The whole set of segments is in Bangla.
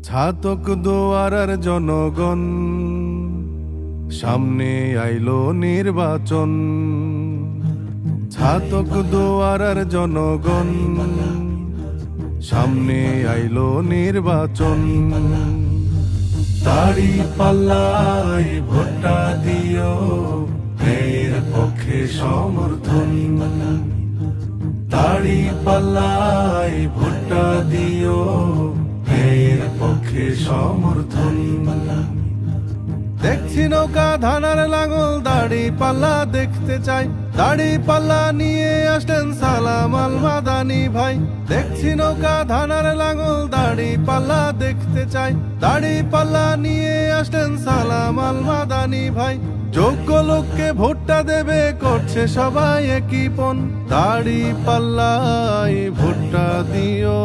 ছাতক দুয়ারার জনগণ, সামনে আইলো নির্বাচন। ছাতক দুয়ারার জনগণ, সামনে আইলো নির্বাচন। দাড়ি পাল্লাই ভোটটা দিও, এর পক্ষে সমর্থন। দাড়ি পাল্লাই ভোটটা দিও, এর পক্ষে সমর্থন। দেখছি নৌকা ধানার লাঙল, দাড়ি পাল্লা দেখতে চাই। দাড়ি পাল্লা নিয়ে আসলেন সালাম আল মাদানি ভাই। দেখছি নৌকা ধানার লাঙল, দাড়ি পাল্লা দেখতে চাই। দাড়ি পাল্লা নিয়ে আসলেন সালাম আল মাদানি ভাই। যোগ্য লোককে ভোটটা দেবে, করছে সবাই একই পণ। দাড়ি পাল্লাই ভোটটা দিও,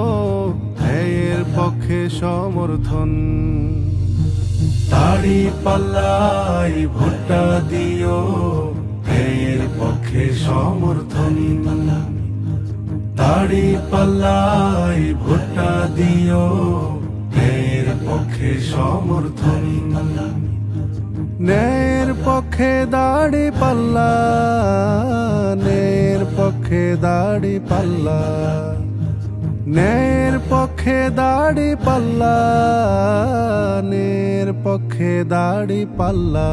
এর পক্ষে সমর্থন। দাড়ি পাল্লাই ভোটটা দিও, এর পক্ষে সমর্থন। দাড়ি পাল্লাই ভোটটা দিও, এর পক্ষে সমর্থন। ন্যায়ের পক্ষে দাড়ি পাল্লা, ন্যায়ের পক্ষে দাড়ি পাল্লা। ন্যায়ের পক্ষে দাড়ি পাল্লা, ন্যায়ের পক্ষে দাড়ি পাল্লা।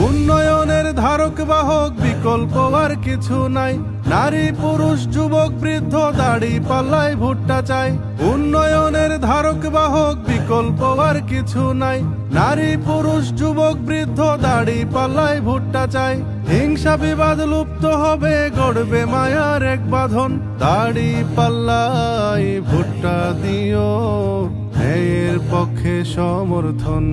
উন্নয়নের ধারক বাহক, বিকল্প আর কিছু নাই। নারী পুরুষ যুবক বৃদ্ধ, দাড়ি পাল্লায় ভোটটা চাই। উন্নয়নের ধারক বাহক, বিকল্প আর কিছু নাই। নারী পুরুষ যুবক বৃদ্ধ, দাড়ি পাল্লায় ভোটটা চাই। হিংসা বিবাদ লুপ্ত হবে, গড়বে মায়ার এক বাঁধন। দাড়ি পাল্লায় ভোটটা দিও, এর পক্ষে সমর্থন।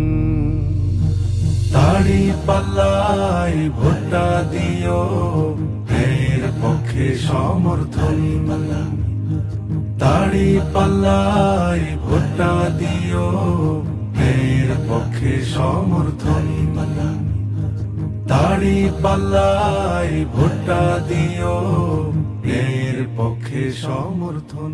দাড়ি পাল্লাই ভোটটা দিও, এর পক্ষে সমর্থন। দাড়ি পাল্লাই ভোটটা দিও, এর পক্ষে সমর্থন। দাড়ি পাল্লাই ভোটটা দিও, এর পক্ষে সমর্থন।